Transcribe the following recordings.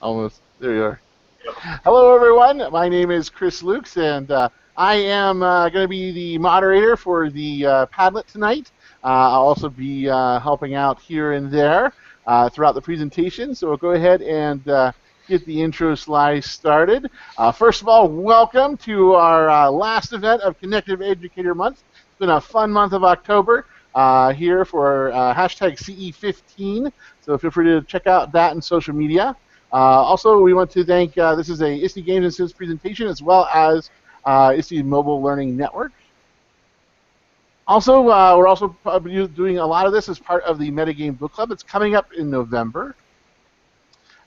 Almost. There you are. Hello, everyone. My name is Chris Luchs, and I am going to be the moderator for the Padlet tonight. I'll also be helping out here and there throughout the presentation. So we'll go ahead and get the intro slide started. First of all, welcome to our last event of Connective Educator Month. It's been a fun month of October here for hashtag CE15. So feel free to check out that in social media. Also, we want to thank, this is a ISTE Games and Sims presentation, as well as ISTE Mobile Learning Network. Also, we're also doing a lot of this as part of the Metagame Book Club. It's coming up in November.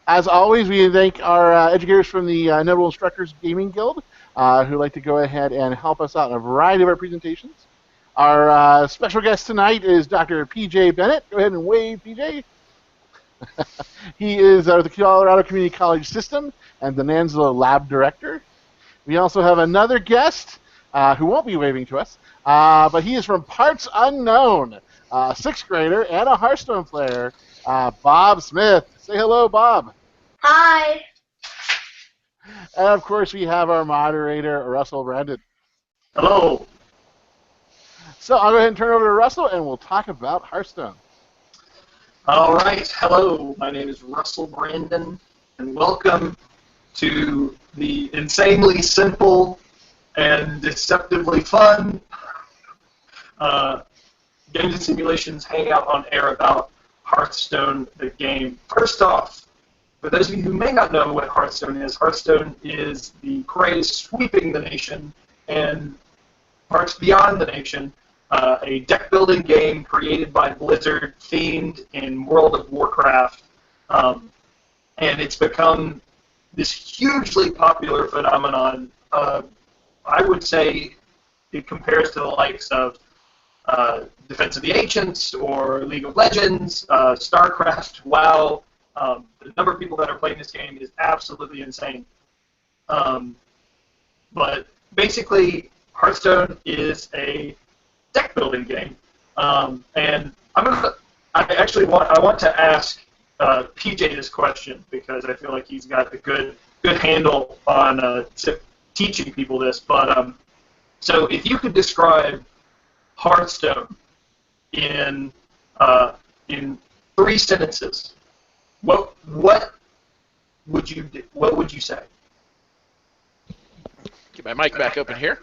As always, we thank our educators from the Notable Instructors Gaming Guild, who like to go ahead and help us out in a variety of our presentations. Our special guest tonight is Dr. P.J. Bennett. Go ahead and wave, P.J. He is the Colorado Community College System and the NANSLO Lab Director. We also have another guest who won't be waving to us, but he is from Parts Unknown, sixth grader and a Hearthstone player, BobSmith. Say hello, Bob. Hi. And of course, we have our moderator, Russell Brandon. Hello. So I'll go ahead and turn it over to Russell, and we'll talk about Hearthstone. All right. Hello. My name is Russell Brandon, and welcome to the insanely simple and deceptively fun Games and Simulations Hangout on Air about Hearthstone, the game. First off, for those of you who may not know what Hearthstone is the craze sweeping the nation and parts beyond the nation. A deck-building game created by Blizzard, themed in World of Warcraft, and it's become this hugely popular phenomenon. I would say it compares to the likes of Defense of the Ancients or League of Legends, StarCraft, WoW. The number of people that are playing this game is absolutely insane. But basically, Hearthstone is a deck building game, and I want to ask PJ this question because I feel like he's got a good handle on teaching people this. But so if you could describe Hearthstone in 3 sentences, what would you say? Get my mic back open here.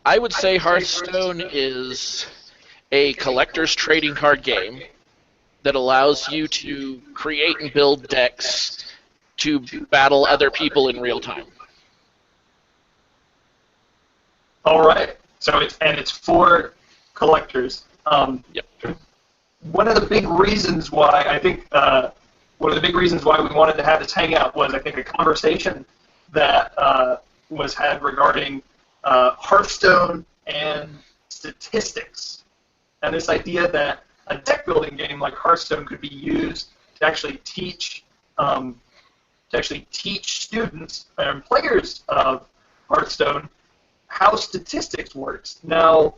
I would say Hearthstone is a collector's trading card game that allows you to create and build decks to battle other people in real time. All right. So it's for collectors. Yep. One of the big reasons why we wanted to have this hangout was I think a conversation that was had regarding Hearthstone and statistics, and this idea that a deck building game like Hearthstone could be used to actually teach students and players of Hearthstone how statistics works. Now,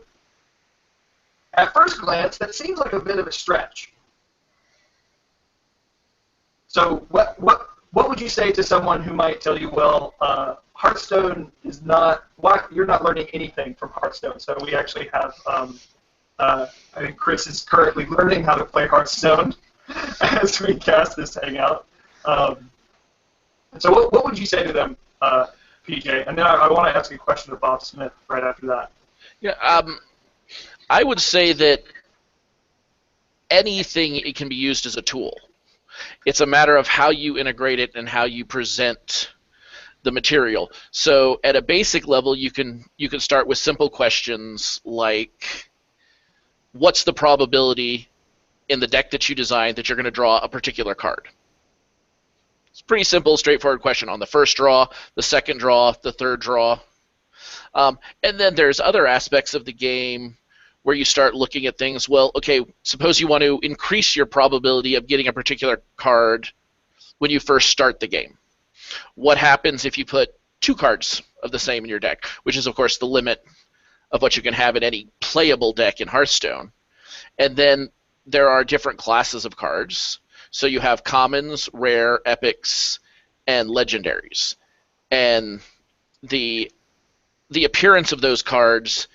at first glance, that seems like a bit of a stretch. So, what would you say to someone who might tell you, well, Hearthstone is not. Why you're not learning anything from Hearthstone? So we actually have. I think Chris is currently learning how to play Hearthstone as we cast this hangout. So what would you say to them, PJ? And then I want to ask a question of BobSmith right after that. Yeah, I would say that anything it can be used as a tool. It's a matter of how you integrate it and how you present the material. So at a basic level, you can start with simple questions like, what's the probability in the deck that you designed that you're going to draw a particular card? It's a pretty simple, straightforward question on the first draw, the second draw, the third draw. And then there's other aspects of the game where you start looking at things, well, okay, suppose you want to increase your probability of getting a particular card when you first start the game. What happens if you put 2 cards of the same in your deck, which is, of course, the limit of what you can have in any playable deck in Hearthstone. And then there are different classes of cards. So you have commons, rare, epics, and legendaries. And the appearance of those cards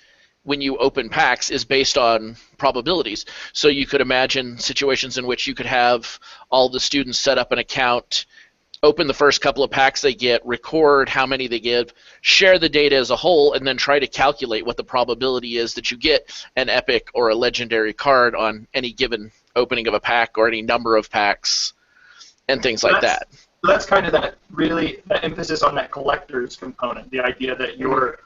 when you open packs is based on probabilities. So you could imagine situations in which you could have all the students set up an account, open the first couple of packs they get, record how many they give, share the data as a whole, and then try to calculate what the probability is that you get an epic or a legendary card on any given opening of a pack or any number of packs and things like that. So that's kind of that emphasis on that collector's component, the idea that you're,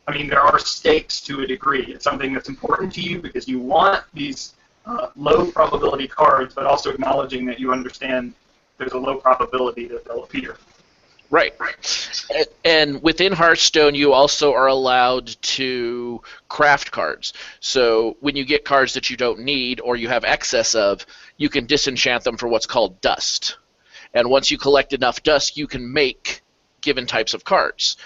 I mean, there are stakes to a degree. It's something that's important to you because you want these low probability cards, but also acknowledging that you understand there's a low probability that they'll appear. Right. And within Hearthstone, you also are allowed to craft cards. So when you get cards that you don't need or you have excess of, you can disenchant them for what's called dust. And once you collect enough dust, you can make given types of cards.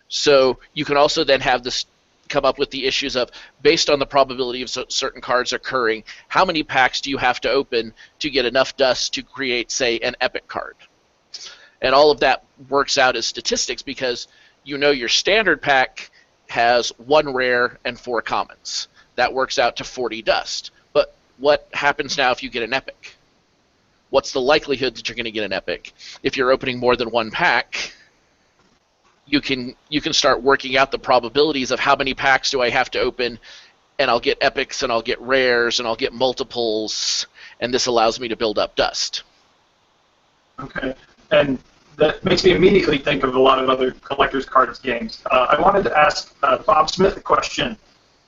So you can also then have this come up with the issues of, based on the probability of certain cards occurring, how many packs do you have to open to get enough dust to create, say, an epic card? And all of that works out as statistics because you know your standard pack has 1 rare and 4 commons. That works out to 40 dust. But what happens now if you get an epic? What's the likelihood that you're going to get an epic? If you're opening more than 1 pack, you can start working out the probabilities of how many packs do I have to open, and I'll get epics and I'll get rares and I'll get multiples, and this allows me to build up dust. Okay, and that makes me immediately think of a lot of other collector's cards games. I wanted to ask BobSmith a question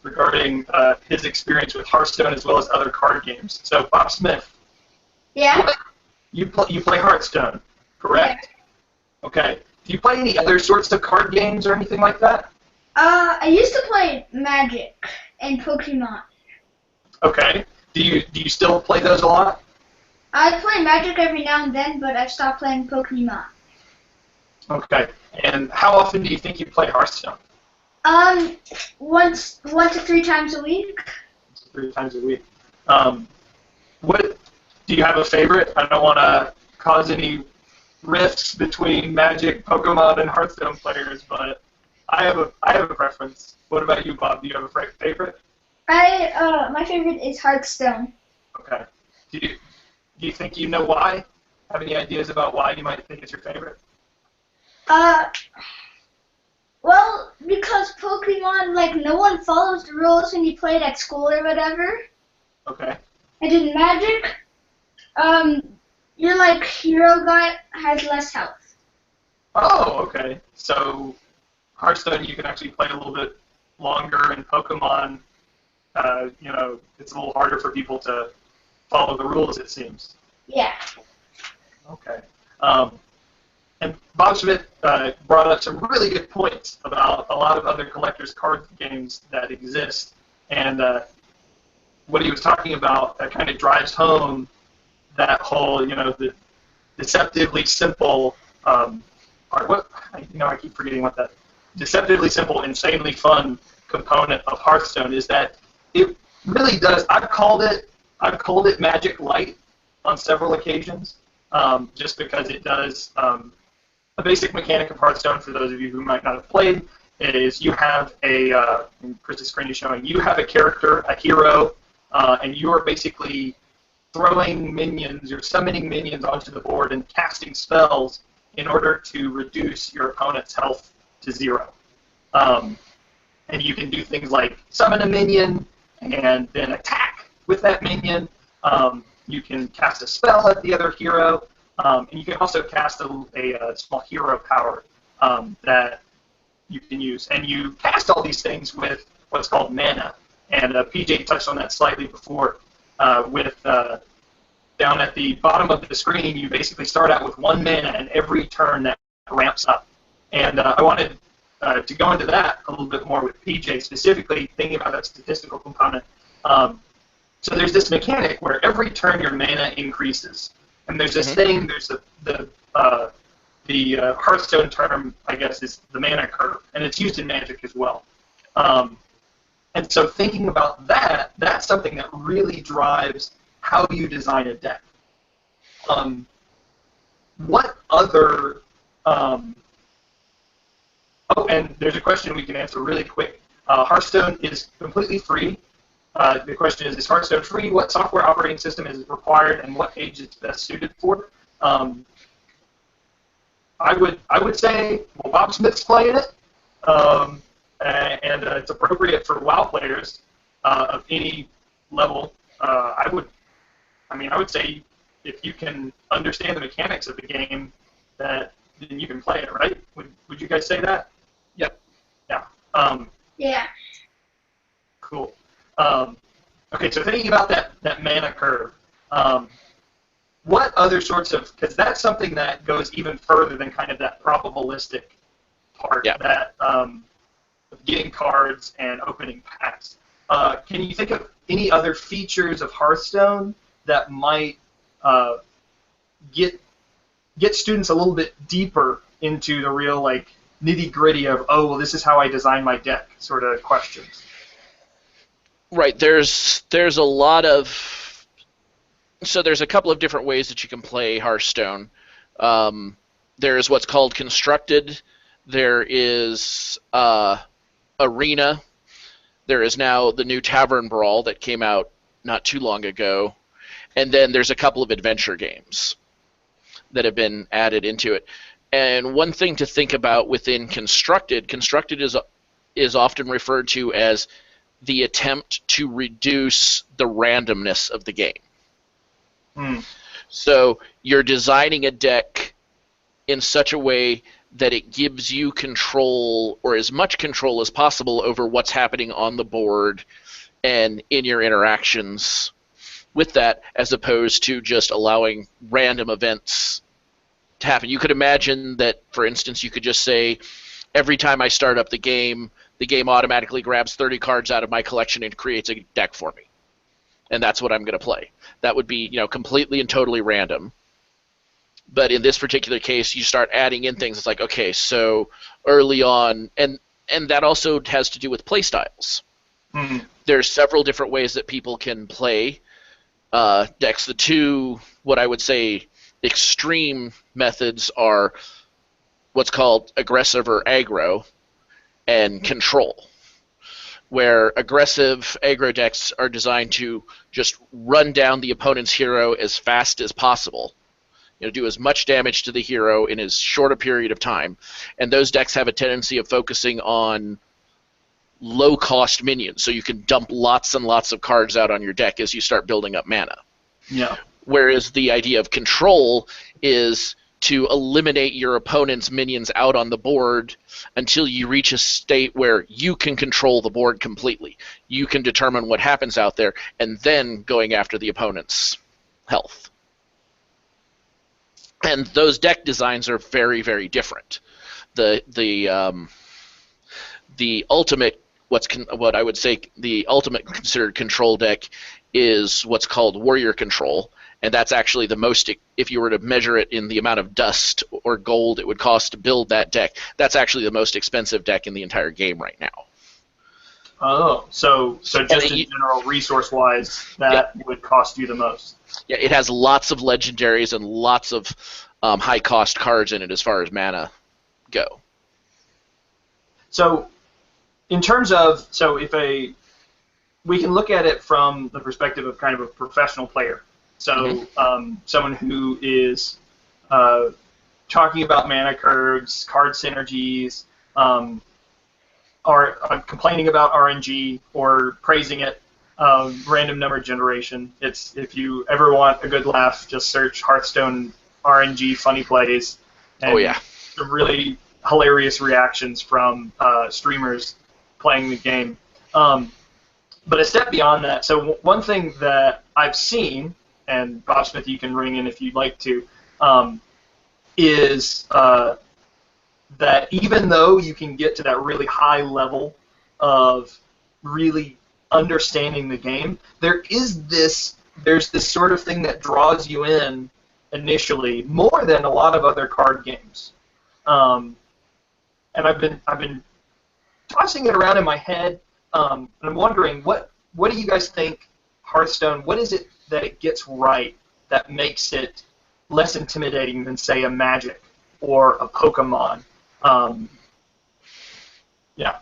regarding his experience with Hearthstone as well as other card games. So, BobSmith. Yeah? You play Hearthstone, correct? Yeah. Okay. Do you play any other sorts of card games or anything like that? I used to play Magic and Pokemon. Okay. Do you still play those a lot? I play Magic every now and then, but I've stopped playing Pokemon. Okay. And how often do you think you play Hearthstone? 1 to 3 times a week. 3 times a week. What do you have a favorite? I don't want to cause any rifts between Magic, Pokemon, and Hearthstone players, but I have a preference. What about you, Bob? Do you have a favorite? My favorite is Hearthstone. Okay. Do you think you know why? Have any ideas about why you might think it's your favorite? Well, because Pokemon, like, no one follows the rules when you play it at school or whatever. Okay. And in Magic, your, like, hero guy has less health. Oh, okay. So Hearthstone, you can actually play a little bit longer, and Pokemon, it's a little harder for people to follow the rules, it seems. Yeah. Okay. And BobSmith brought up some really good points about a lot of other collector's card games that exist, and what he was talking about kind of drives home that whole, the deceptively simple, I keep forgetting what that deceptively simple, insanely fun component of Hearthstone is that it really does. I've called it Magic Light on several occasions, just because it does. A basic mechanic of Hearthstone, for those of you who might not have played, is you have Chris's screen is showing, you have a character, a hero, and you are basically throwing minions, you're summoning minions onto the board and casting spells in order to reduce your opponent's health to 0. And you can do things like summon a minion and then attack with that minion. You can cast a spell at the other hero, and you can also cast a small hero power that you can use. And you cast all these things with what's called mana. And PJ touched on that slightly before with down at the bottom of the screen, you basically start out with 1 mana, and every turn that ramps up. And I wanted to go into that a little bit more with PJ, specifically thinking about that statistical component. So there's this mechanic where every turn your mana increases. And there's this thing, there's the Hearthstone term, I guess, is the mana curve, and it's used in Magic as well. And so thinking about that, that's something that really drives how you design a deck. What other oh, and there's a question we can answer really quick. Hearthstone is completely free. The question is Hearthstone free? What software operating system is required, and what age it's best suited for? I would say, well, BobSmith's playing it, and it's appropriate for WoW players of any level. I would say if you can understand the mechanics of the game, then you can play it, right? Would you guys say that? Yep. Yeah. Yeah. Cool. Okay, so thinking about that mana curve, what other sorts of, because that's something that goes even further than kind of that probabilistic part, that of getting cards and opening packs. Can you think of any other features of Hearthstone that might get students a little bit deeper into the real nitty-gritty of, oh, well, this is how I design my deck sort of questions? Right. There's a lot of, so there's a couple of different ways that you can play Hearthstone. There's what's called constructed. There is arena. There is now the new Tavern Brawl that came out not too long ago. And then there's a couple of adventure games that have been added into it. And one thing to think about within constructed is often referred to as the attempt to reduce the randomness of the game. So you're designing a deck in such a way that it gives you control, or as much control as possible, over what's happening on the board and in your interactions with that, as opposed to just allowing random events to happen. You could imagine that, for instance, you could just say, every time I start up the game automatically grabs 30 cards out of my collection and creates a deck for me. And that's what I'm going to play. That would be, completely and totally random. But in this particular case, you start adding in things. It's like, okay, so early on, and that also has to do with play styles. There's several different ways that people can play decks. The two, what I would say, extreme methods are what's called aggressive or aggro, and control, where aggressive aggro decks are designed to just run down the opponent's hero as fast as possible, do as much damage to the hero in as short a period of time, and those decks have a tendency of focusing on low-cost minions, so you can dump lots and lots of cards out on your deck as you start building up mana. Yeah. Whereas the idea of control is to eliminate your opponent's minions out on the board until you reach a state where you can control the board completely. You can determine what happens out there, and then going after the opponent's health. And those deck designs are very, very different. The ultimate, what I would say the ultimate considered control deck is what's called warrior control. And that's actually the most, if you were to measure it in the amount of dust or gold it would cost to build that deck, that's actually the most expensive deck in the entire game right now. Oh, so just in general, resource-wise, that would cost you the most. Yeah, it has lots of legendaries and lots of high-cost cards in it as far as mana go. So, in terms of, we can look at it from the perspective of kind of a professional player. So someone who is talking about mana curves, card synergies, or complaining about RNG or praising it, random number generation. If you ever want a good laugh, just search Hearthstone RNG funny plays. And some really hilarious reactions from streamers playing the game. But a step beyond that, so one thing that I've seen, and BobSmith, you can ring in if you'd like to, is that even though you can get to that really high level of really understanding the game, there's this sort of thing that draws you in initially more than a lot of other card games. And I've been tossing it around in my head, and I'm wondering what do you guys think Hearthstone? What is it that it gets right that makes it less intimidating than, say, a Magic or a Pokemon. Yeah.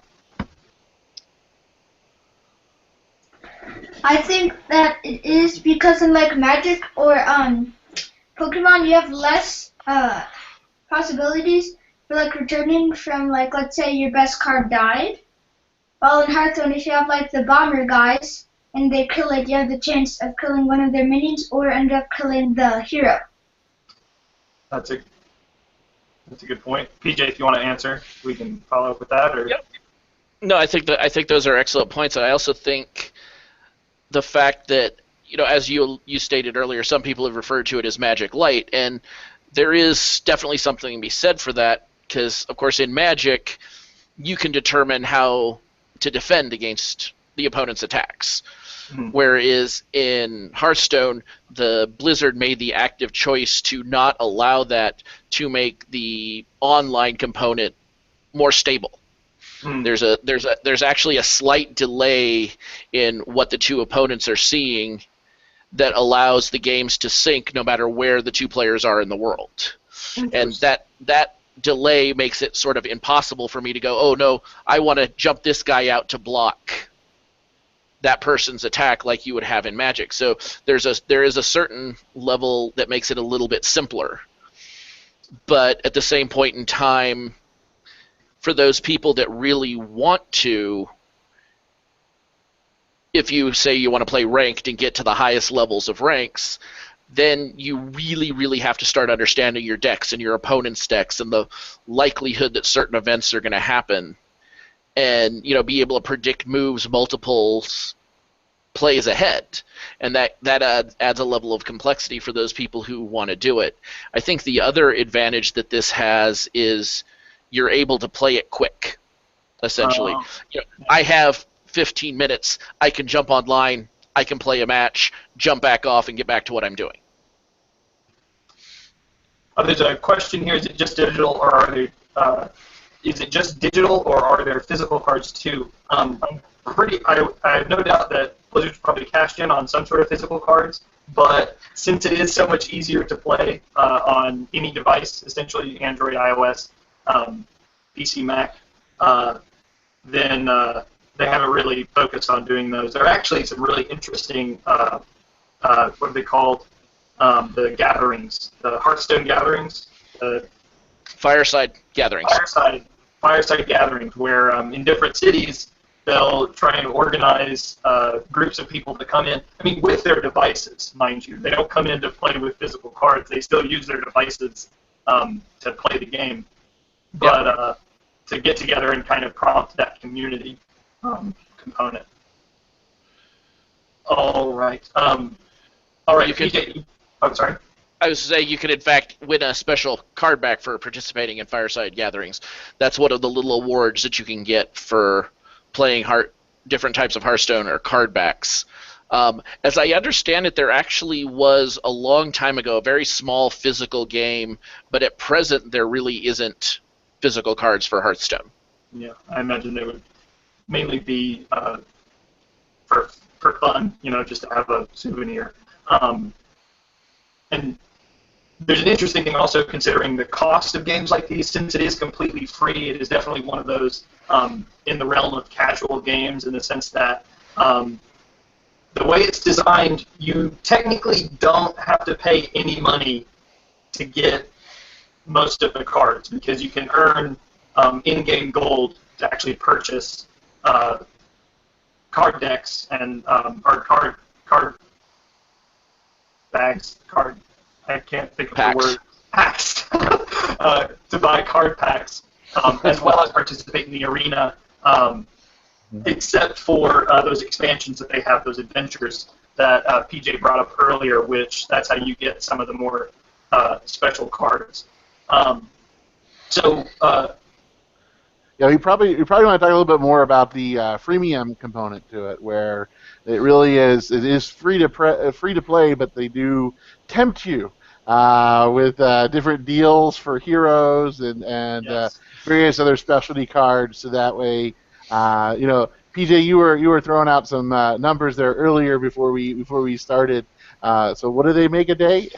I think that it is because in like Magic or Pokemon, you have less possibilities for like returning from like, let's say your best card died. While in Hearthstone, if you have like the bomber guys and they kill it, you have the chance of killing one of their minions or end up killing the hero. That's a good point. PJ, if you want to answer, we can follow up with that. Or Yep. No, I think those are excellent points. I also think the fact that, as you stated earlier, some people have referred to it as Magic Light, and there is definitely something to be said for that, because, of course, in Magic, you can determine how to defend against the opponent's attacks. Mm-hmm. Whereas in Hearthstone, the Blizzard made the active choice to not allow that to make the online component more stable. There's actually a slight delay in what the two opponents are seeing that allows the games to sync no matter where the two players are in the world. And that delay makes it sort of impossible for me to go, oh no, I want to jump this guy out to block that person's attack like you would have in Magic. So there is a certain level that makes it a little bit simpler. But at the same point in time, for those people that really want to, if you say you want to play ranked and get to the highest levels of ranks, then you really, really have to start understanding your decks and your opponent's decks and the likelihood that certain events are going to happen, and be able to predict moves multiples plays ahead, and that adds a level of complexity for those people who want to do it. I think the other advantage that this has is you're able to play it quick, essentially. I have 15 minutes. I can jump online. I can play a match, jump back off, and get back to what I'm doing. There's a question here. Is it just digital, or are they? Is it just digital, or are there physical cards too? I have no doubt that Blizzard's probably cashed in on some sort of physical cards, but since it is so much easier to play on any device, essentially Android, iOS, PC, Mac, then they haven't really focused on doing those. There are actually some really interesting, what are they called? The gatherings, the Hearthstone gatherings. Fireside Gatherings. Fireside Gatherings, where in different cities they'll try and organize groups of people to come in. I mean, with their devices, mind you. They don't come in to play with physical cards. They still use their devices to play the game. But to get together and kind of prompt that community component. All right. I'm sorry. I was saying you can, in fact, win a special card back for participating in Fireside Gatherings. That's one of the little awards that you can get for playing different types of Hearthstone, or card backs. As I understand it, there actually was a long time ago a very small physical game, but at present there really isn't physical cards for Hearthstone. Yeah, I imagine they would mainly be for fun, just to have a souvenir. And there's an interesting thing also, considering the cost of games like these. Since it is completely free, it is definitely one of those in the realm of casual games, in the sense that the way it's designed, you technically don't have to pay any money to get most of the cards, because you can earn in-game gold to actually purchase card decks and or card bags, I can't think of packs. the word, packs, to buy card packs, as well as participate in the arena, except for those expansions that they have, those adventures that PJ brought up earlier, which that's how you get some of the more special cards. Yeah, you probably want to talk a little bit more about the freemium component to it, where it really is free to play, but they do tempt you with different deals for heroes and Yes. various other specialty cards. So that way, PJ, you were throwing out some numbers there earlier before we started. So what do they make a day?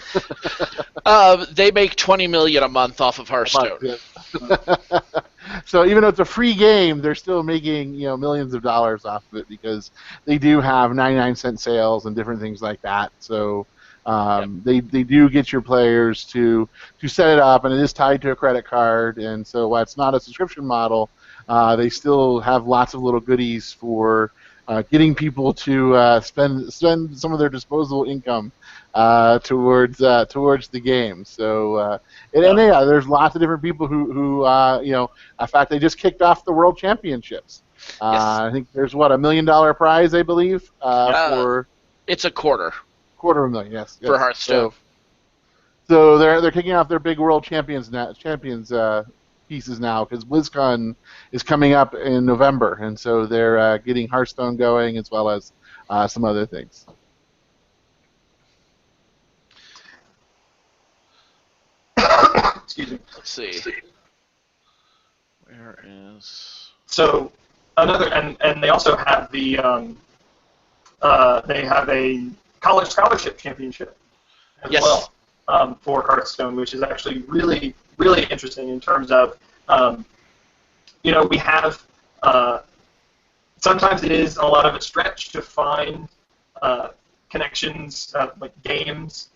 They make $20 million a month off of Hearthstone. So even though it's a free game, they're still making millions of dollars off of it because they do have 99-cent sales and different things like that. So they do get your players to set it up, and it is tied to a credit card. And so while it's not a subscription model, they still have lots of little goodies for getting people to spend some of their disposable income towards the game. So there's lots of different people who in fact, they just kicked off the World Championships. Yes. I think there's $1 million prize, I believe, for it's a quarter of a million. Yes. For Hearthstone. So they're kicking off their big World Champions pieces now because BlizzCon is coming up in November, and so they're getting Hearthstone going as well as some other things. Excuse me. Let's see. Where is? So another, and they also have the they have a college scholarship championship as well for Hearthstone, which is actually really, really interesting in terms of we have sometimes it is a lot of a stretch to find connections like games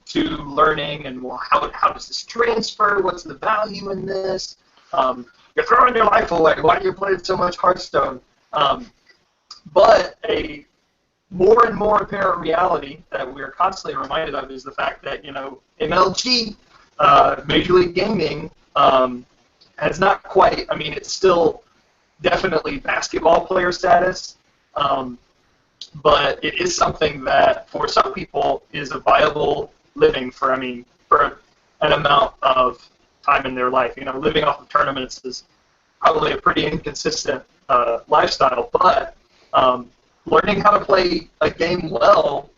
to learning and how does this transfer? What's the value in this? You're throwing your life away. Why do you play so much Hearthstone? But a more and more apparent reality that we're constantly reminded of is the fact that MLG, Major League Gaming, has not quite. I mean, it's still definitely basketball player status, but it is something that for some people is a viable living for an amount of time in their life. Living off of tournaments is probably a pretty inconsistent lifestyle, but learning how to play a game well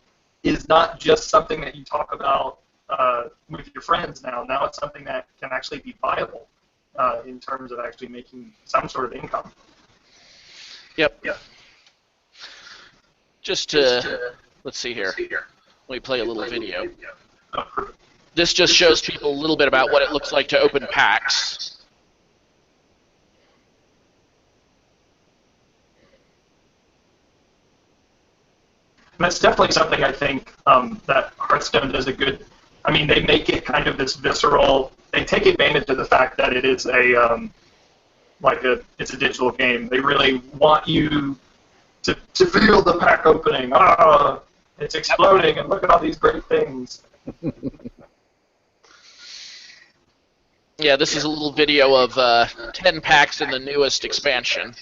is not just something that you talk about with your friends now. Now it's something that can actually be viable in terms of actually making some sort of income. Yep. Just to, let's see here. Let me play a little video. This just shows people a little bit about what it looks like to open packs. And that's definitely something I think that Hearthstone does a good. I mean, they make it kind of this visceral. They take advantage of the fact that it is it's a digital game. They really want you to feel the pack opening. It's exploding, and look at all these great things. Yeah, this is a little video of 10 packs in the newest expansion.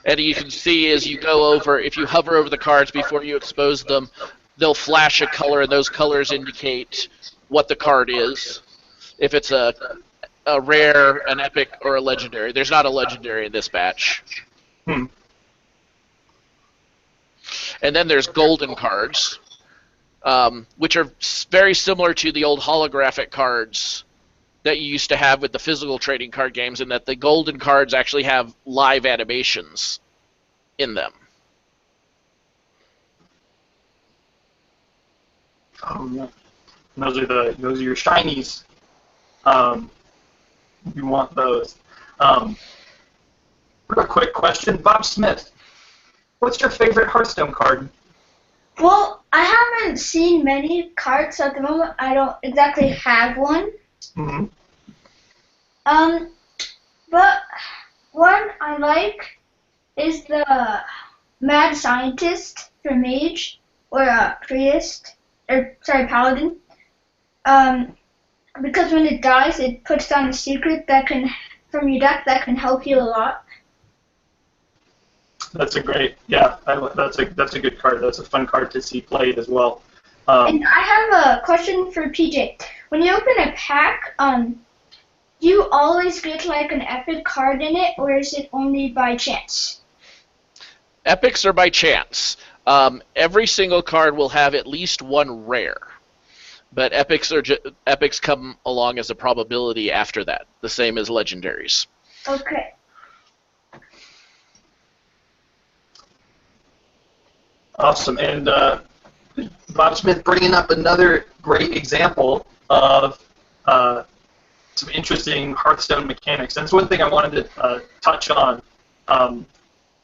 And you can see as you go over, if you hover over the cards before you expose them, they'll flash a color, and those colors indicate what the card is. If it's a rare, an epic, or a legendary. There's not a legendary in this batch. And then there's golden cards, which are very similar to the old holographic cards that you used to have with the physical trading card games, in that the golden cards actually have live animations in them. Oh yeah, those are your shinies. You want those. Real quick question, BobSmith. What's your favorite Hearthstone card? Well, I haven't seen many cards, so at the moment I don't exactly have one. Mm-hmm. But one I like is the Mad Scientist for Mage, or Priest, Paladin. Because when it dies, it puts down a secret from your deck that can help you a lot. That's a great, that's a good card. That's a fun card to see played as well. And I have a question for PJ. When you open a pack, do you always get like an epic card in it, or is it only by chance? Epics are by chance. Every single card will have at least one rare, but epics come along as a probability after that, the same as legendaries. Okay. Awesome. And BobSmith bringing up another great example of some interesting Hearthstone mechanics. And that's one thing I wanted to touch on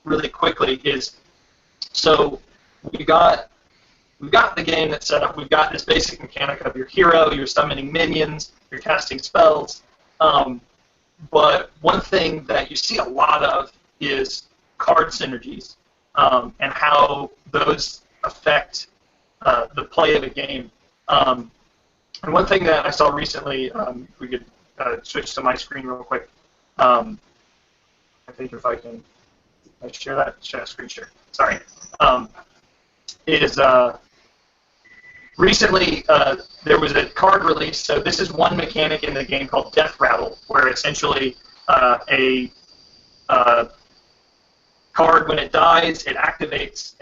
really quickly is, so we've got the game that's set up. We've got this basic mechanic of your hero, you're summoning minions, you're casting spells. But one thing that you see a lot of is card synergies and how those affect the play of a game. And one thing that I saw recently, if we could switch to my screen real quick. I think if I can share that, screen share. Sorry. Is recently there was a card release. So this is one mechanic in the game called Death Rattle, where essentially a card, when it dies, it activates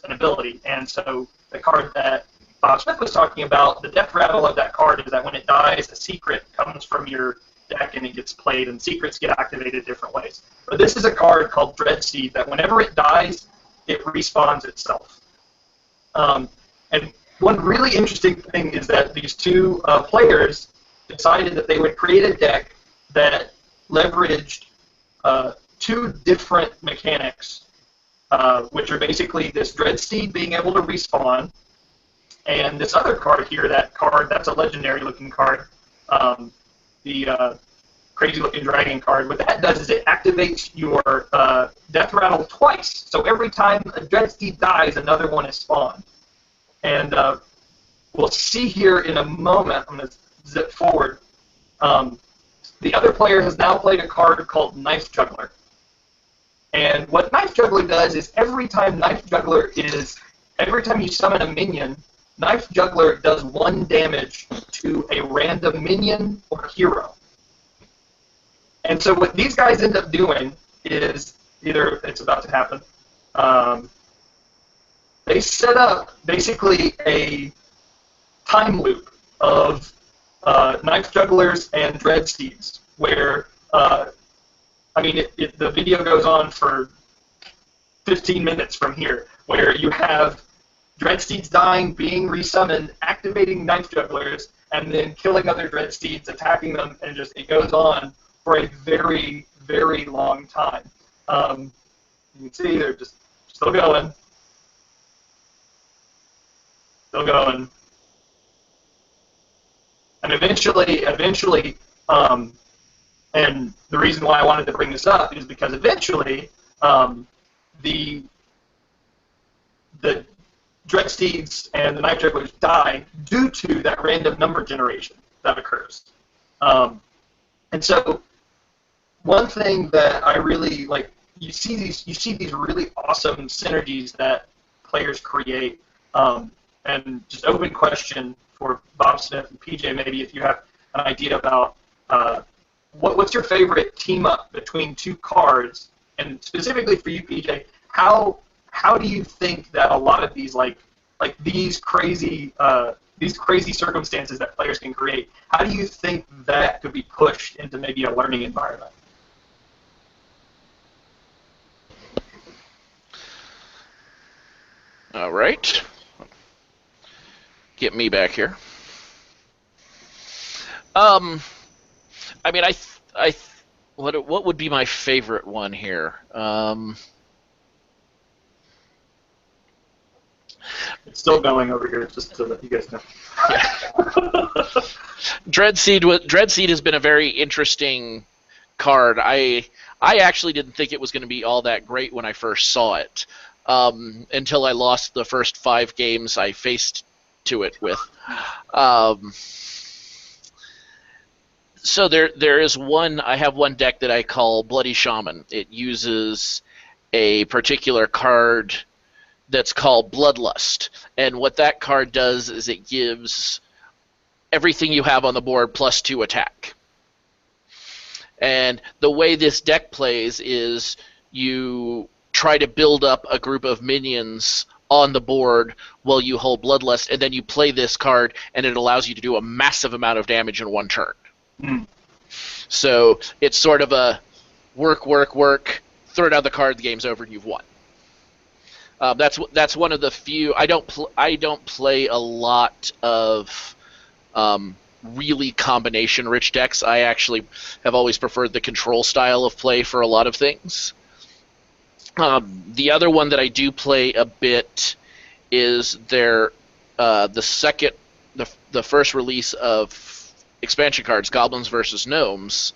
an ability. And so the card that BobSmith was talking about, the Death Rattle of that card is that when it dies, a secret comes from your deck and it gets played, and secrets get activated different ways. But this is a card called Dreadseed that whenever it dies, it respawns itself. And one really interesting thing is that these two players decided that they would create a deck that leveraged two different mechanics, which are basically this Dreadseed being able to respawn, and this other card here, that's a legendary-looking card, the crazy-looking dragon card. What that does is it activates your Death Rattle twice. So every time a Dreadseed dies, another one is spawned. And we'll see here in a moment. I'm going to zip forward. The other player has now played a card called Knife Juggler. And what Knife Juggler does is every time you summon a minion, Knife Juggler does 1 damage to a random minion or hero. And so what these guys end up doing is, either it's about to happen, they set up basically a time loop of Knife Jugglers and Dreadseeds, where, the video goes on for 15 minutes from here, where you have Dreadseeds dying, being resummoned, activating Knife Jugglers, and then killing other Dreadseeds, attacking them, and just it goes on for a very, very long time. You can see they're just still going. Still going. And eventually, and the reason why I wanted to bring this up is because eventually the Dreadseeds and the Knife Jugglers die due to that random number generation that occurs. And so one thing that I really like, you see these really awesome synergies that players create. And just open question for BobSmith and PJ, maybe if you have an idea about what's your favorite team up between two cards, and specifically for you, PJ, how do you think that a lot of these these crazy circumstances that players can create, how do you think that could be pushed into maybe a learning environment? All right. Get me back here. What would be my favorite one here? It's still going over here, just to let you guys know. Yeah. Dreadseed has been a very interesting card. I actually didn't think it was going to be all that great when I first saw it, until I lost the first 5 games I faced to it with. So there is one. I have one deck that I call Bloody Shaman. It uses a particular card that's called Bloodlust, and what that card does is it gives everything you have on the board +2 attack. And the way this deck plays is you try to build up a group of minions on the board while you hold Bloodlust, and then you play this card, and it allows you to do a massive amount of damage in 1 turn. Mm. So it's sort of a work, throw down the card, the game's over, and you've won. That's one of the few. I don't play a lot of really combination-rich decks. I actually have always preferred the control style of play for a lot of things. The other one that I do play a bit is the first release of expansion cards, Goblins versus Gnomes,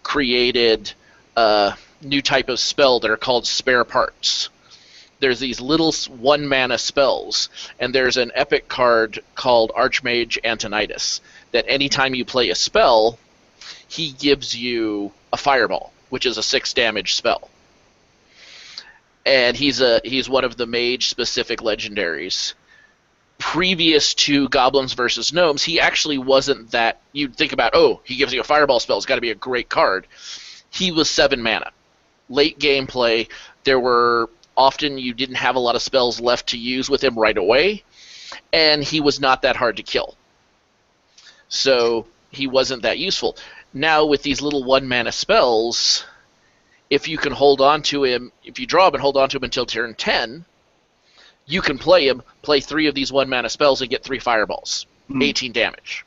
created a new type of spell that are called spare parts. There's these little 1-mana spells, and there's an epic card called Archmage Antonidas that anytime you play a spell, he gives you a fireball, which is a 6 damage spell. And he's one of the mage-specific legendaries. Previous to Goblins versus Gnomes, he actually wasn't that. You'd think about, oh, he gives you a fireball spell, it's got to be a great card. He was 7 mana. Late gameplay, there were often you didn't have a lot of spells left to use with him right away, and he was not that hard to kill. So he wasn't that useful. Now with these little 1-mana spells, if you can hold on to him, if you draw him and hold on to him until turn 10, you can play him, play 3 of these 1-mana spells, and get 3 fireballs, 18 damage.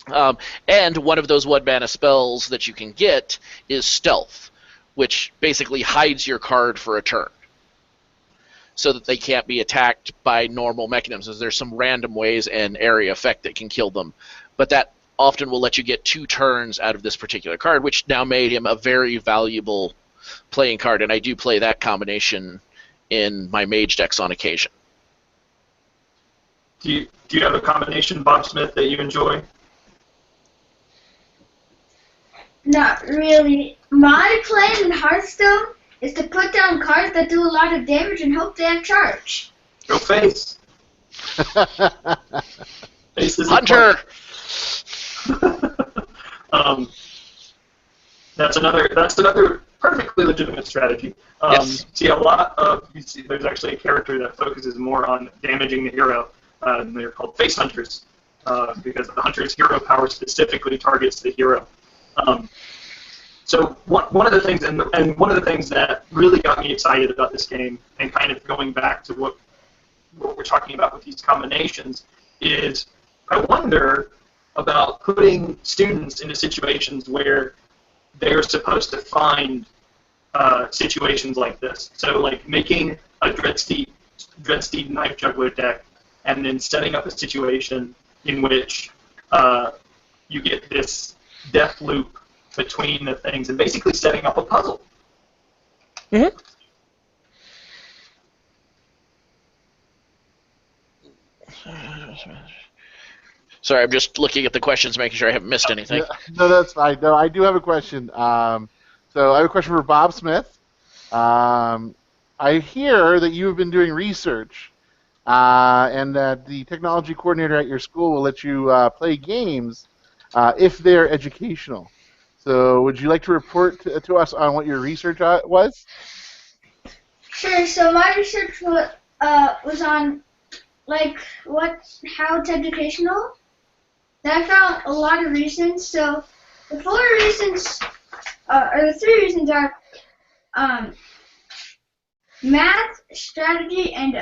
And one of those 1-mana spells that you can get is Stealth, which basically hides your card for a turn so that they can't be attacked by normal mechanisms. There's some random ways and area effect that can kill them, but that often will let you get 2 turns out of this particular card, which now made him a very valuable playing card, and I do play that combination in my mage decks on occasion. Do you have a combination, BobSmith, that you enjoy? Not really. My plan in Hearthstone is to put down cards that do a lot of damage and hope they have charge. Go face. Face is Hunter! That's another perfectly legitimate strategy. Yes. There's actually a character that focuses more on damaging the hero, and they're called face hunters, because the hunter's hero power specifically targets the hero. So one of the things, and one of the things that really got me excited about this game, and kind of going back to what we're talking about with these combinations, is I wonder about putting students into situations where they're supposed to find situations like this. So like making a Dreadsteed Knife Juggler deck, and then setting up a situation in which you get this death loop between the things, and basically setting up a puzzle. Mm-hmm. Sorry, I'm just looking at the questions, making sure I haven't missed anything. No, that's fine. No, I do have a question. So I have a question for BobSmith. I hear that you have been doing research, and that the technology coordinator at your school will let you play games if they're educational. So would you like to report to us on what your research was? Sure. So my research was on how it's educational. And I found a lot of reasons. So the 4 reasons, or the 3 reasons are math, strategy, and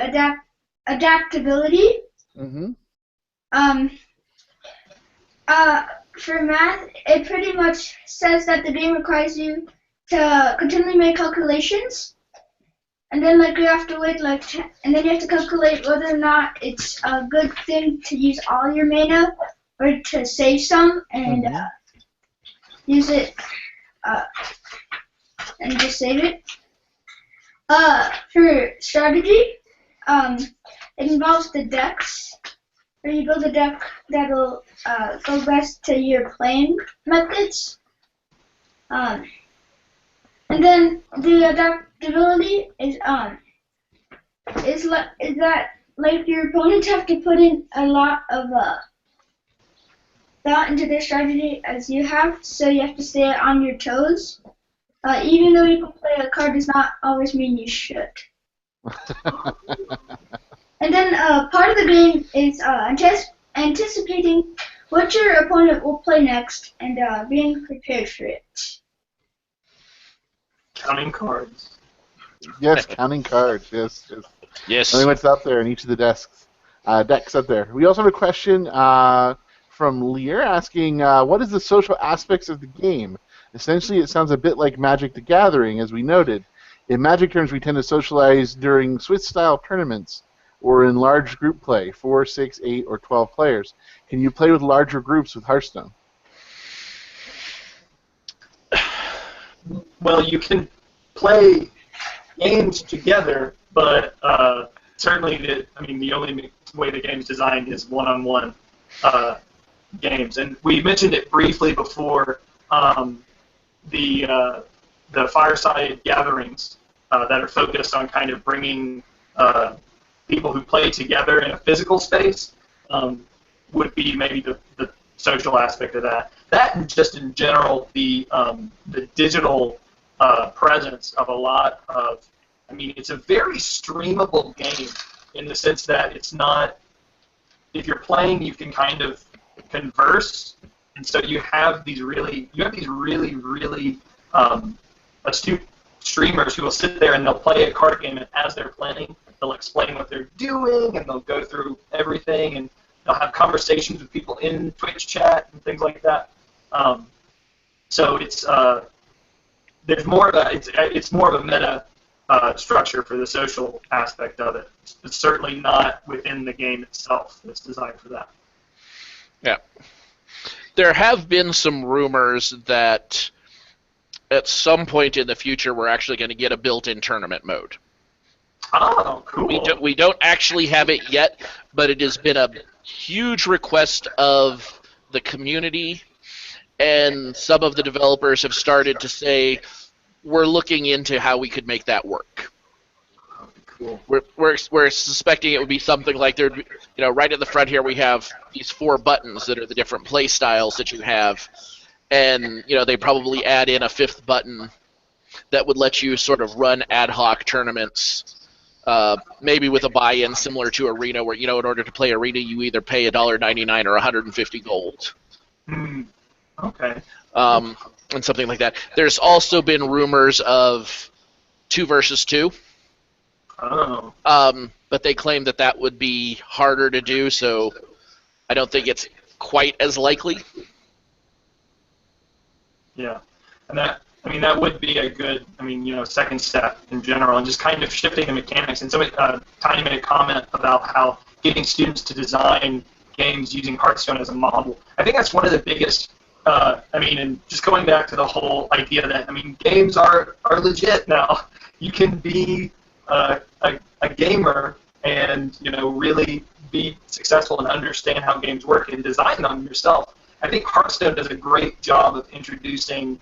adaptability. Mm-hmm. For math, it pretty much says that the game requires you to continually make calculations, and then you have to wait and then you have to calculate whether or not it's a good thing to use all your mana or to save some and use it and just save it. For strategy, it involves the decks, where you build a deck that'll go best to your playing methods. And then the adaptability is that your opponents have to put in a lot of thought into their strategy as you have, so you have to stay on your toes. Even though you can play a card does not always mean you should. And then part of the game is anticipating what your opponent will play next and being prepared for it. Counting cards. Yes, counting cards. Yes, yes. Yes. Knowing what's up there in each of the decks up there. We also have a question from Lear asking, what is the social aspects of the game? Essentially, it sounds a bit like Magic the Gathering, as we noted. In Magic terms, we tend to socialize during Swiss-style tournaments or in large group play, 4, 6, 8, or 12 players. Can you play with larger groups with Hearthstone? Well, you can play games together, but certainly, the only way the game's designed is one-on-one games. And we mentioned it briefly before, the Fireside Gatherings that are focused on kind of bringing people who play together in a physical space would be maybe the social aspect of that. That and just in general, the digital presence of a lot of, it's a very streamable game in the sense that it's not, if you're playing, you can kind of converse, and so you have these really astute streamers who will sit there and they'll play a card game, and as they're playing, they'll explain what they're doing, and they'll go through everything, and they'll have conversations with people in Twitch chat and things like that. So it's there's more of it's more of a meta structure for the social aspect of it. It's certainly not within the game itself that's designed for that. Yeah. There have been some rumors that at some point in the future we're actually going to get a built-in tournament mode. Oh, cool. We don't actually have it yet, but it has been a huge request of the community, and some of the developers have started to say, we're looking into how we could make that work. Cool. We're suspecting it would be something like there'd be, right at the front here we have these 4 buttons that are the different play styles that you have, and they probably add in a 5th button that would let you sort of run ad hoc tournaments, maybe with a buy-in similar to Arena, where in order to play Arena you either pay $1.99 or 150 gold. Okay. And something like that. There's also been rumors of 2 versus 2. Oh. But they claim that would be harder to do, so I don't think it's quite as likely. Yeah, and that would be a good, second step in general, and just kind of shifting the mechanics. And somebody, Tiny made a comment about how getting students to design games using Hearthstone as a model. I think that's one of the biggest. And just going back to the whole idea that games are legit now. You can be a gamer and really be successful and understand how games work and design them yourself. I think Hearthstone does a great job of introducing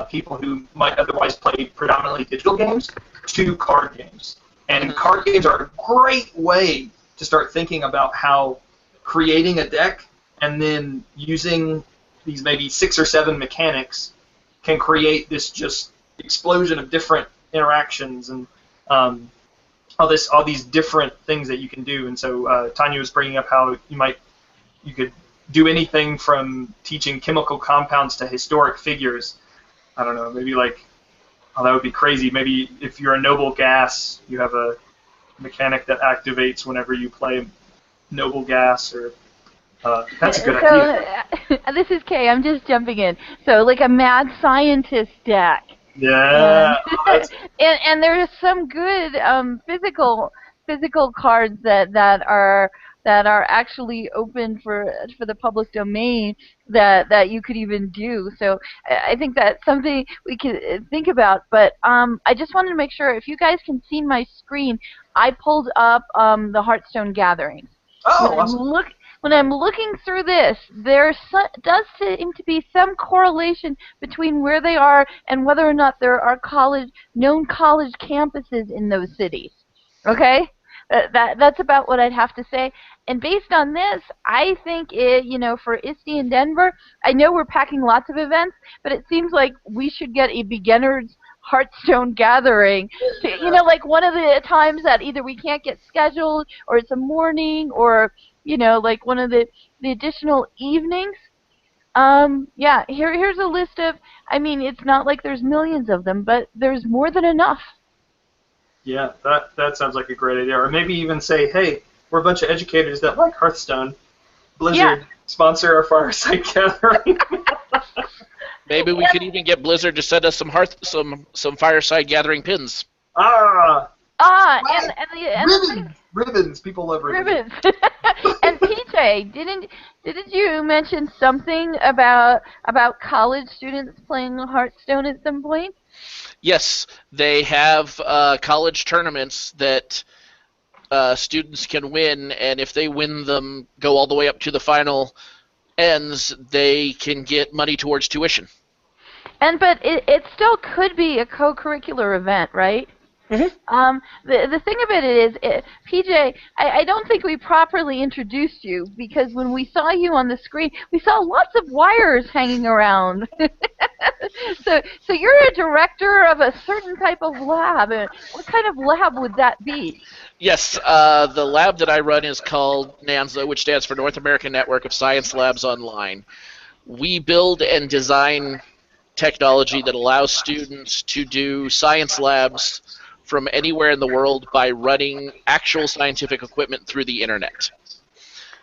people who might otherwise play predominantly digital games to card games. And card games are a great way to start thinking about how creating a deck and then using these maybe 6 or 7 mechanics can create this just explosion of different interactions and all these different things that you can do. And so Tanya was bringing up how you could do anything from teaching chemical compounds to historic figures. I don't know, maybe that would be crazy. Maybe if you're a noble gas, you have a mechanic that activates whenever you play noble gas, or that's a good idea. This is Kay. I'm just jumping in. So, like a mad scientist deck. Yeah. And there's some good physical cards that are actually open for the public domain that you could even do. So I think that's something we could think about. But I just wanted to make sure, if you guys can see my screen, I pulled up the Hearthstone Gatherings. Oh, awesome. When I'm looking through this, there does seem to be some correlation between where they are and whether or not there are known college campuses in those cities. Okay? That's about what I'd have to say. And based on this, I think for ISTE in Denver, I know we're packing lots of events, but it seems like we should get a beginner's Hearthstone gathering. Like one of the times that either we can't get scheduled, or it's a morning, or like one of the additional evenings. Here's a list of. It's not like there's millions of them, but there's more than enough. Yeah, that sounds like a great idea. Or maybe even say, hey, we're a bunch of educators that like Hearthstone. Blizzard, sponsor our Fireside Gathering. Maybe we could even get Blizzard to send us some Fireside Gathering pins. Ah! Right. Ribbons. People love ribbons. And PJ, didn't you mention something about college students playing Hearthstone at some point? Yes, they have college tournaments that students can win, and if they win them, go all the way up to the final ends, they can get money towards tuition. But it still could be a co-curricular event, right? Mm-hmm. The thing of it is, PJ, I don't think we properly introduced you, because when we saw you on the screen, we saw lots of wires hanging around. So you're a director of a certain type of lab. What kind of lab would that be? Yes, the lab that I run is called NANSLO, which stands for North American Network of Science Labs Online. We build and design technology that allows students to do science labs from anywhere in the world by running actual scientific equipment through the internet.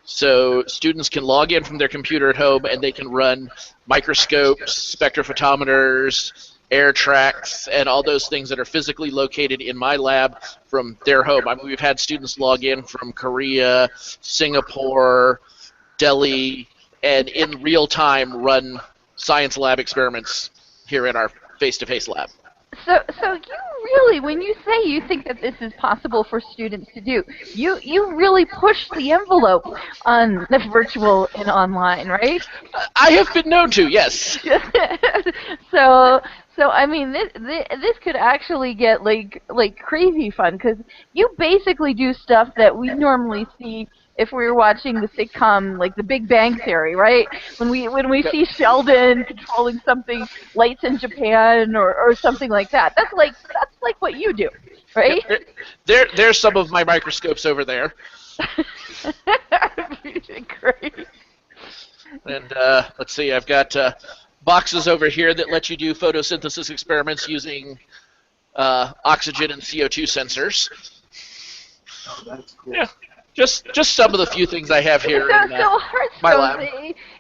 So students can log in from their computer at home and they can run microscopes, spectrophotometers, air tracks, and all those things that are physically located in my lab from their home. I mean, we've had students log in from Korea, Singapore, Delhi, and in real time run science lab experiments here in our face-to-face lab. So you really, when you say you think that this is possible for students to do, you really push the envelope on the virtual and online, right? I have been known to, yes. So I mean, this could actually get like crazy fun, because you basically do stuff that we normally see if we were watching the sitcom like The Big Bang Theory, right? When we see Sheldon controlling something, lights in Japan or something like that. That's like what you do, right? There's some of my microscopes over there. Great. And let's see, I've got boxes over here that let you do photosynthesis experiments using oxygen and CO2 sensors. Oh, that's cool. Yeah. Just some of the few things I have here in my lab.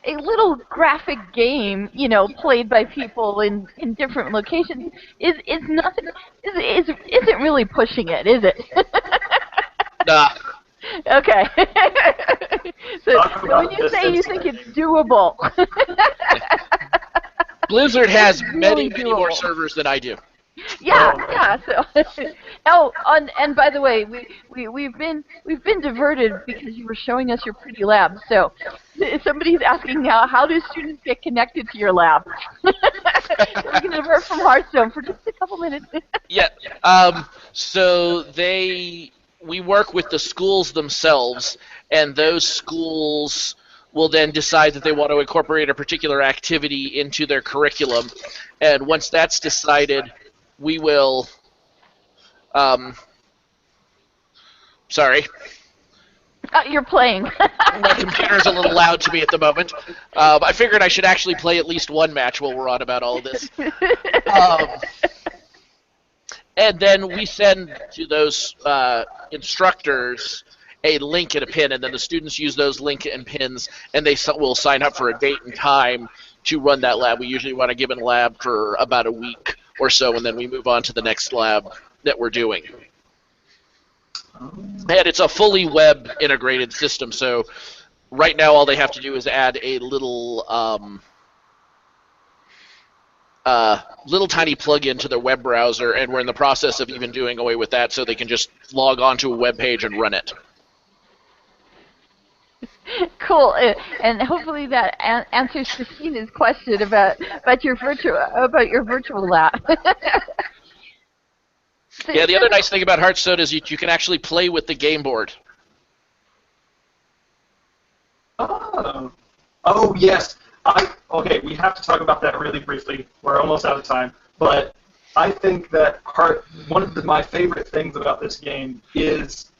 A little graphic game, played by people in different locations is nothing. Isn't really pushing it, is it? Nah. Okay. So when you say you think it's doable, Blizzard has really many more servers than I do. Yeah. So, and by the way, we've been diverted because you were showing us your pretty lab. So, somebody's asking now, how do students get connected to your lab? We can divert from Hearthstone for just a couple minutes. Yeah. So we work with the schools themselves, and those schools will then decide that they want to incorporate a particular activity into their curriculum, and once that's decided, we will, sorry. You're playing. My computer's a little loud to me at the moment. I figured I should actually play at least one match while we're on about all of this. And then we send to those instructors a link and a pin, and then the students use those link and pins, and they will sign up for a date and time to run that lab. We usually run a given lab for about a week or so, and then we move on to the next lab that we're doing. And it's a fully web integrated system, so right now all they have to do is add a little tiny plug-in to their web browser, and we're in the process of even doing away with that so they can just log on to a web page and run it. Cool, and hopefully that answers Christina's question about your virtual lab. Yeah, the other nice thing about Hearthstone is you can actually play with the game board. Oh yes. Okay, we have to talk about that really briefly. We're almost out of time, but I think that one of my favorite things about this game is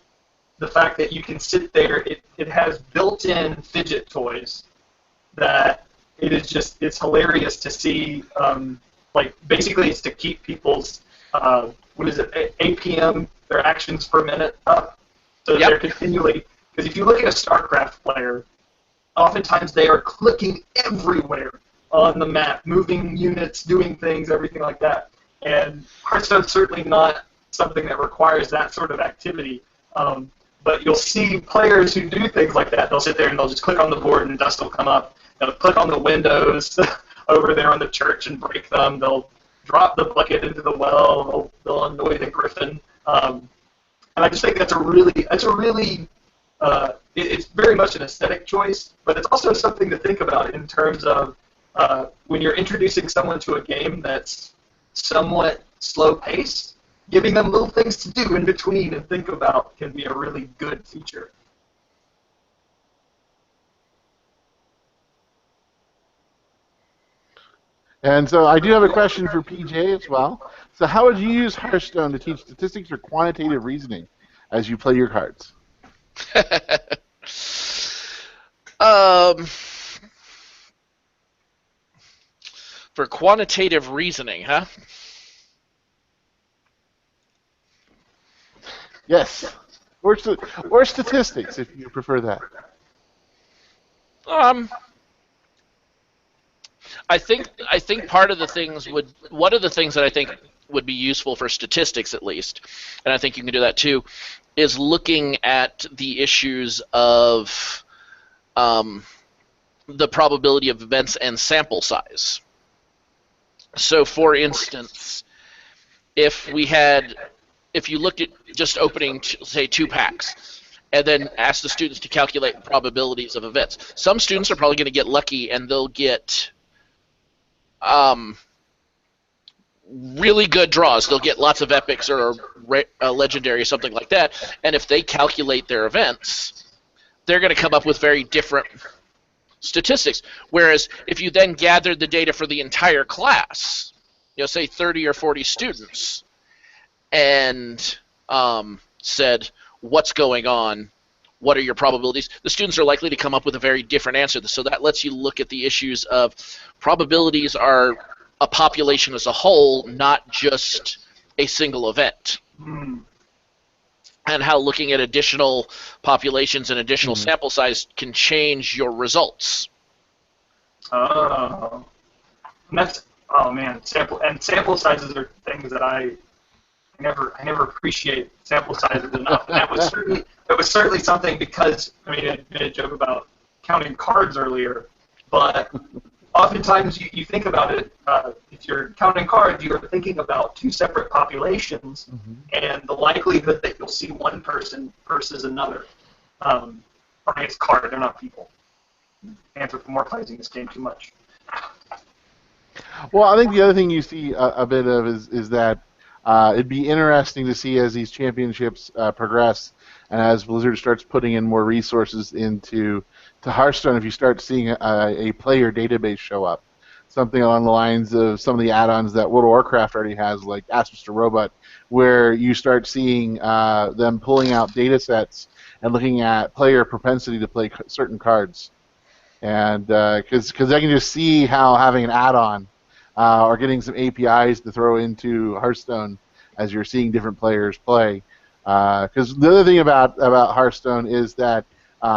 the fact that you can sit there. It has built-in fidget toys that it's hilarious to see. Like basically, it's to keep people's what is it, APM, their actions per minute up. So Yep. they're continually, because if you look at a StarCraft player, oftentimes they are clicking everywhere on the map, moving units, doing things, everything like that. And Hearthstone's certainly not something that requires that sort of activity. But you'll see players who do things like that. They'll sit there and they'll just click on the board and dust will come up. They'll click on the windows over there on the church and break them. They'll drop the bucket into the well. They'll annoy the griffin. And I just think it's very much an aesthetic choice, but it's also something to think about in terms of when you're introducing someone to a game that's somewhat slow-paced, giving them little things to do in between and think about can be a really good feature. And so I do have a question for PJ as well. So how would you use Hearthstone to teach statistics or quantitative reasoning as you play your cards? For quantitative reasoning, huh? Yes. Or statistics, if you prefer that. I think part of the things one of the things that I think would be useful for statistics at least, and I think you can do that too, is looking at the issues of the probability of events and sample size. So, for instance, if you looked at just opening, say, 2 packs, and then asked the students to calculate probabilities of events, some students are probably going to get lucky and they'll get really good draws. They'll get lots of epics or legendary or something like that, and if they calculate their events, they're going to come up with very different statistics. Whereas if you then gathered the data for the entire class, say 30 or 40 students, and said, what's going on, what are your probabilities, the students are likely to come up with a very different answer. So that lets you look at the issues of probabilities are a population as a whole, not just a single event. And how looking at additional populations and additional sample size can change your results. Oh, man, sample sizes are things that I never appreciate sample sizes enough. And that was certainly something, because I made a joke about counting cards earlier, but oftentimes you think about it, if you're counting cards, you're thinking about 2 separate populations and the likelihood that you'll see one person versus another. It's card, they're not people. Anthropomorphizing this game too much. Well, I think the other thing you see a bit of is that it'd be interesting to see as these championships progress and as Blizzard starts putting in more resources into Hearthstone, if you start seeing a player database show up, something along the lines of some of the add-ons that World of Warcraft already has, like Ask Mr. Robot, where you start seeing them pulling out data sets and looking at player propensity to play certain cards. And because I can just see how having an add-on or getting some APIs to throw into Hearthstone as you're seeing different players play. Because the other thing about Hearthstone is that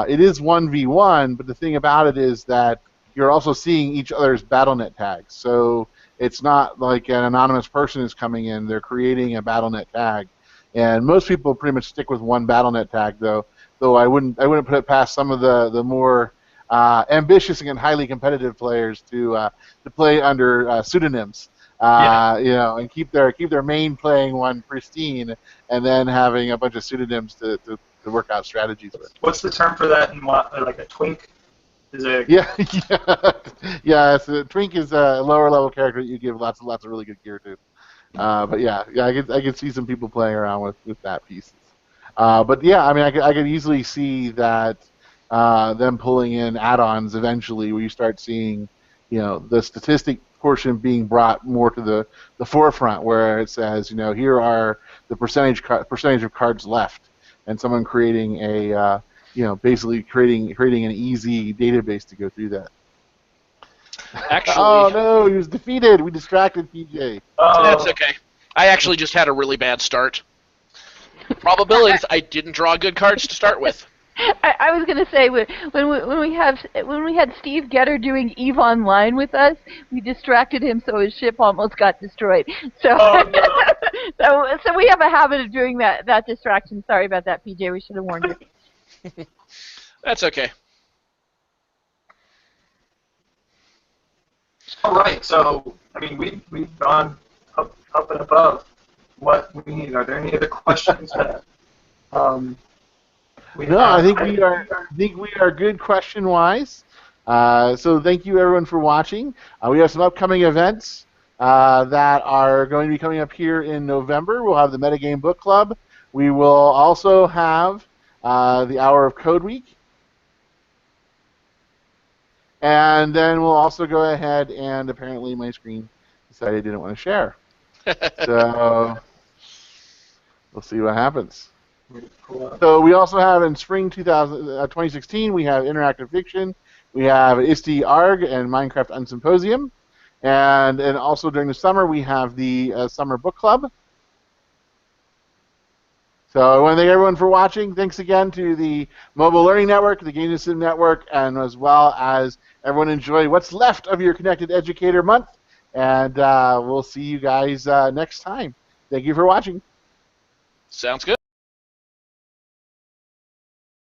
it is 1v1, but the thing about it is that you're also seeing each other's BattleNet tags. So it's not like an anonymous person is coming in; they're creating a BattleNet tag. And most people pretty much stick with one BattleNet tag, though I wouldn't put it past some of the more ambitious and highly competitive players to play under pseudonyms. And keep their main playing one pristine, and then having a bunch of pseudonyms to work out strategies with. What's the term for that? Like a twink? Yeah. So twink is a lower level character that you give lots of really good gear to. But I could see some people playing around with that piece. But yeah, I mean, I could easily see that them pulling in add-ons eventually, where you start seeing, the statistic portion being brought more to the forefront, where it says, here are the percentage of cards left, and someone creating a, basically creating an easy database to go through that. Actually, oh no, he was defeated. We distracted PJ. That's okay. I actually just had a really bad start. Probabilities, I didn't draw good cards to start with. I was gonna say when we had Steve Getter doing EVE Online with us, we distracted him so his ship almost got destroyed. So so we have a habit of doing that distraction. Sorry about that, PJ. We should have warned you. That's okay. All right. So I mean, we've gone up and above what we need. Are there any other questions that we No, have? I think we are good question-wise. So thank you everyone for watching. We have some upcoming events that are going to be coming up here in November. We'll have the Metagame Book Club. We will also have the Hour of Code Week. And then we'll also go ahead and apparently my screen decided it didn't want to share. So we'll see what happens. So we also have in spring 2016, we have Interactive Fiction, we have ISTE ARG and Minecraft Unsymposium, and also during the summer we have the Summer Book Club. So I want to thank everyone for watching. Thanks again to the Mobile Learning Network, the Game Sim Network, and as well as everyone enjoy what's left of your Connected Educator Month, and we'll see you guys next time. Thank you for watching. Sounds good.